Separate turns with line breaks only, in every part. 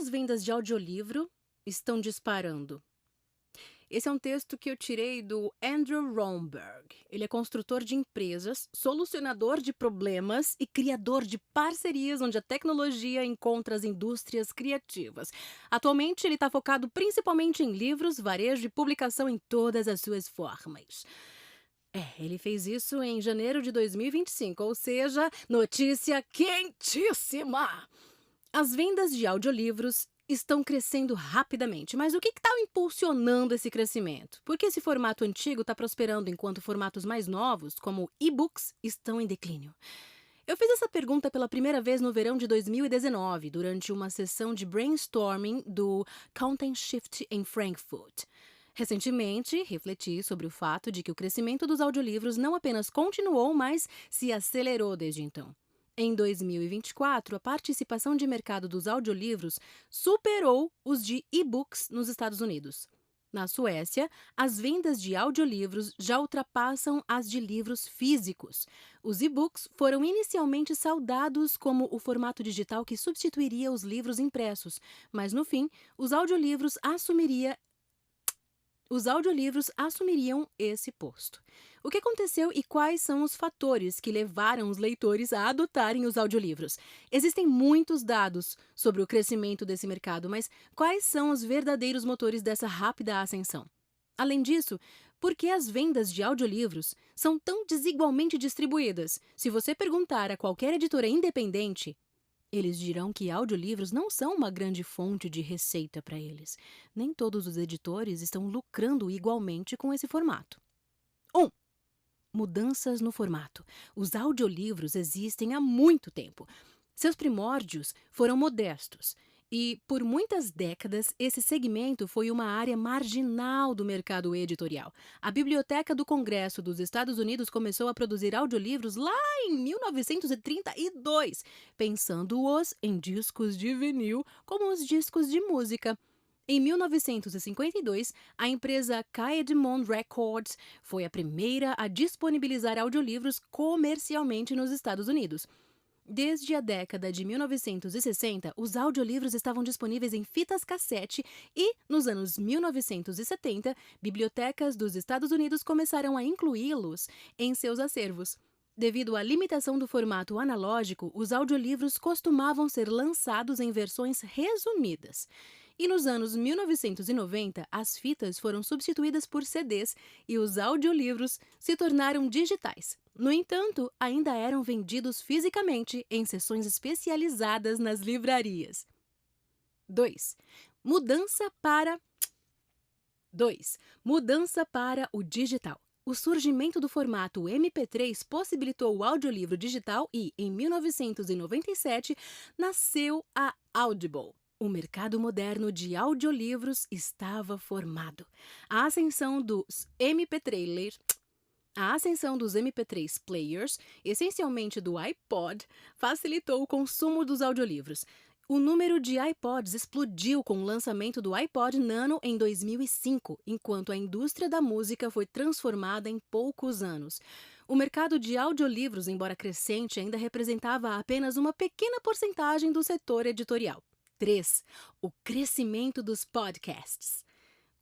as vendas de audiolivro estão disparando? Esse é um texto que eu tirei do Andrew Romberg. Ele é construtor de empresas, solucionador de problemas e criador de parcerias onde a tecnologia encontra as indústrias criativas. Atualmente, ele está focado principalmente em livros, varejo e publicação em todas as suas formas. Ele fez isso em janeiro de 2025, ou seja, notícia quentíssima! As vendas de audiolivros estão crescendo rapidamente, mas o que está impulsionando esse crescimento? Por que esse formato antigo está prosperando enquanto formatos mais novos, como e-books, estão em declínio? Eu fiz essa pergunta pela primeira vez no verão de 2019, durante uma sessão de brainstorming do Content Shift em Frankfurt. Recentemente, refleti sobre o fato de que o crescimento dos audiolivros não apenas continuou, mas se acelerou desde então. Em 2024, a participação de mercado dos audiolivros superou os de e-books nos Estados Unidos. Na Suécia, as vendas de audiolivros já ultrapassam as de livros físicos. Os e-books foram inicialmente saudados como o formato digital que substituiria os livros impressos, mas no fim, os audiolivros assumiriam esse posto. O que aconteceu e quais são os fatores que levaram os leitores a adotarem os audiolivros? Existem muitos dados sobre o crescimento desse mercado, mas quais são os verdadeiros motores dessa rápida ascensão? Além disso, por que as vendas de audiolivros são tão desigualmente distribuídas? Se você perguntar a qualquer editora independente, eles dirão que audiolivros não são uma grande fonte de receita para eles. Nem todos os editores estão lucrando igualmente com esse formato. 1. Mudanças no formato. Os audiolivros existem há muito tempo. Seus primórdios foram modestos. E, por muitas décadas, esse segmento foi uma área marginal do mercado editorial. A Biblioteca do Congresso dos Estados Unidos começou a produzir audiolivros lá em 1932, pensando-os em discos de vinil como os discos de música. Em 1952, a empresa Caedmon Records foi a primeira a disponibilizar audiolivros comercialmente nos Estados Unidos. Desde a década de 1960, os audiolivros estavam disponíveis em fitas cassete e, nos anos 1970, bibliotecas dos Estados Unidos começaram a incluí-los em seus acervos. Devido à limitação do formato analógico, os audiolivros costumavam ser lançados em versões resumidas. E nos anos 1990, as fitas foram substituídas por CDs e os audiolivros se tornaram digitais. No entanto, ainda eram vendidos fisicamente em seções especializadas nas livrarias. 2. Mudança para o digital. O surgimento do formato MP3 possibilitou o audiolivro digital e, em 1997, nasceu a Audible. O mercado moderno de audiolivros estava formado. A ascensão dos MP3 players, essencialmente do iPod, facilitou o consumo dos audiolivros. O número de iPods explodiu com o lançamento do iPod Nano em 2005, enquanto a indústria da música foi transformada em poucos anos. O mercado de audiolivros, embora crescente, ainda representava apenas uma pequena porcentagem do setor editorial. 3. O crescimento dos podcasts.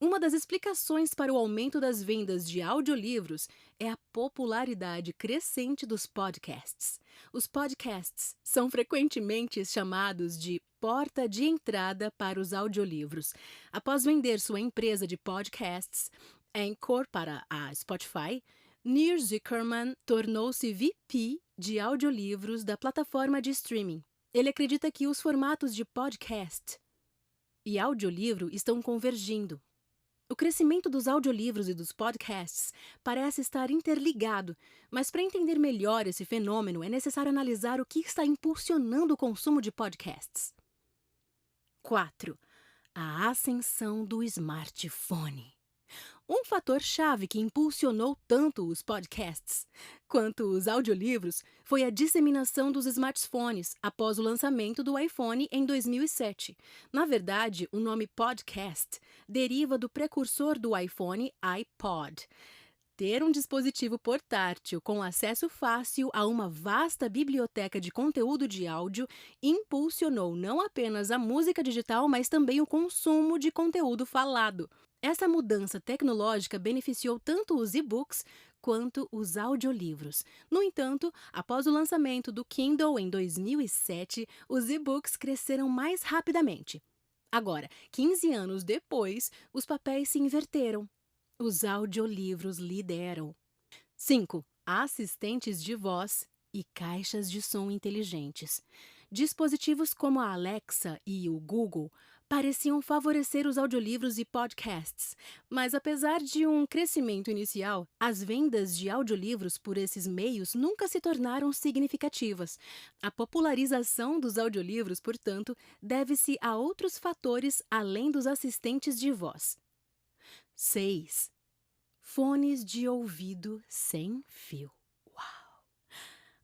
Uma das explicações para o aumento das vendas de audiolivros é a popularidade crescente dos podcasts. Os podcasts são frequentemente chamados de porta de entrada para os audiolivros. Após vender sua empresa de podcasts, Anchor, para a Spotify, Nir Zuckerman tornou-se VP de audiolivros da plataforma de streaming. Ele acredita que os formatos de podcast e audiolivro estão convergindo. O crescimento dos audiolivros e dos podcasts parece estar interligado, mas para entender melhor esse fenômeno é necessário analisar o que está impulsionando o consumo de podcasts. 4. A ascensão do smartphone. Um fator-chave que impulsionou tanto os podcasts quanto os audiolivros foi a disseminação dos smartphones após o lançamento do iPhone em 2007. Na verdade, o nome podcast deriva do precursor do iPhone, iPod. Ter um dispositivo portátil com acesso fácil a uma vasta biblioteca de conteúdo de áudio impulsionou não apenas a música digital, mas também o consumo de conteúdo falado. Essa mudança tecnológica beneficiou tanto os e-books quanto os audiolivros. No entanto, após o lançamento do Kindle em 2007, os e-books cresceram mais rapidamente. Agora, 15 anos depois, os papéis se inverteram. Os audiolivros lideram. 5. Assistentes de voz e caixas de som inteligentes. Dispositivos como a Alexa e o Google pareciam favorecer os audiolivros e podcasts, mas apesar de um crescimento inicial, as vendas de audiolivros por esses meios nunca se tornaram significativas. A popularização dos audiolivros, portanto, deve-se a outros fatores além dos assistentes de voz. 6. Fones de ouvido sem fio.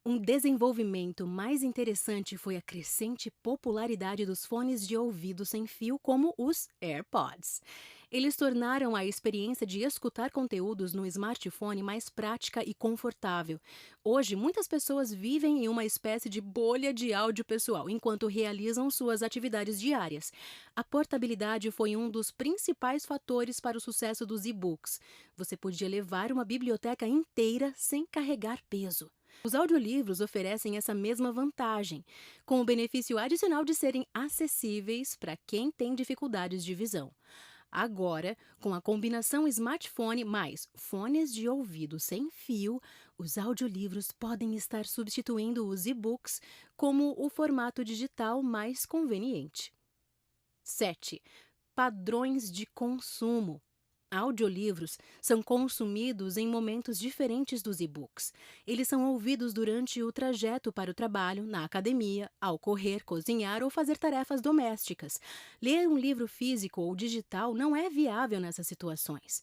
Um desenvolvimento mais interessante foi a crescente popularidade dos fones de ouvido sem fio, como os AirPods. Eles tornaram a experiência de escutar conteúdos no smartphone mais prática e confortável. Hoje, muitas pessoas vivem em uma espécie de bolha de áudio pessoal enquanto realizam suas atividades diárias. A portabilidade foi um dos principais fatores para o sucesso dos e-books. Você podia levar uma biblioteca inteira sem carregar peso. Os audiolivros oferecem essa mesma vantagem, com o benefício adicional de serem acessíveis para quem tem dificuldades de visão. Agora, com a combinação smartphone mais fones de ouvido sem fio, os audiolivros podem estar substituindo os e-books como o formato digital mais conveniente. 7. Padrões de consumo. Audiolivros são consumidos em momentos diferentes dos e-books. Eles são ouvidos durante o trajeto para o trabalho, na academia, ao correr, cozinhar ou fazer tarefas domésticas. Ler um livro físico ou digital não é viável nessas situações.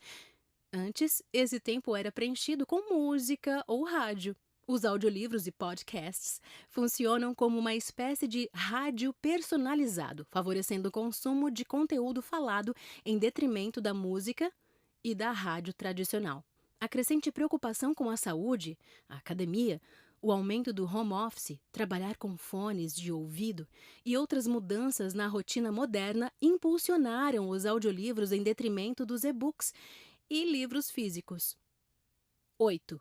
Antes, esse tempo era preenchido com música ou rádio. Os audiolivros e podcasts funcionam como uma espécie de rádio personalizado, favorecendo o consumo de conteúdo falado em detrimento da música e da rádio tradicional. A crescente preocupação com a saúde, a academia, o aumento do home office, trabalhar com fones de ouvido e outras mudanças na rotina moderna impulsionaram os audiolivros em detrimento dos e-books e livros físicos. 8.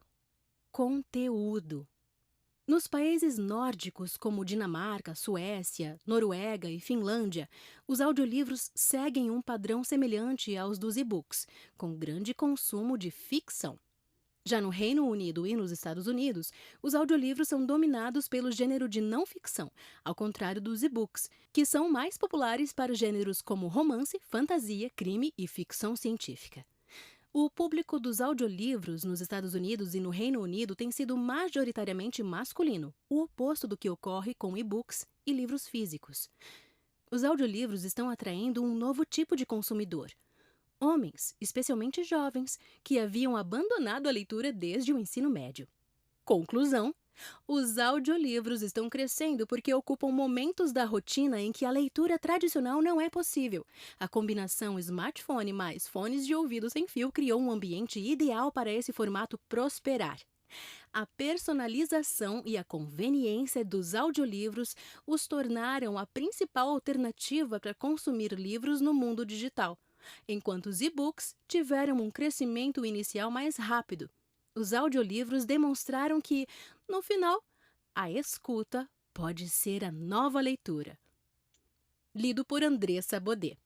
Conteúdo. Nos países nórdicos como Dinamarca, Suécia, Noruega e Finlândia, os audiolivros seguem um padrão semelhante aos dos e-books, com grande consumo de ficção. Já no Reino Unido e nos Estados Unidos, os audiolivros são dominados pelo gênero de não ficção, ao contrário dos e-books, que são mais populares para gêneros como romance, fantasia, crime e ficção científica. O público dos audiolivros nos Estados Unidos e no Reino Unido tem sido majoritariamente masculino, o oposto do que ocorre com e-books e livros físicos. Os audiolivros estão atraindo um novo tipo de consumidor. Homens, especialmente jovens, que haviam abandonado a leitura desde o ensino médio. Conclusão: os audiolivros estão crescendo porque ocupam momentos da rotina em que a leitura tradicional não é possível. A combinação smartphone mais fones de ouvido sem fio criou um ambiente ideal para esse formato prosperar. A personalização e a conveniência dos audiolivros os tornaram a principal alternativa para consumir livros no mundo digital, enquanto os e-books tiveram um crescimento inicial mais rápido. Os audiolivros demonstraram que, no final, a escuta pode ser a nova leitura. Lido por Andressa Bodê.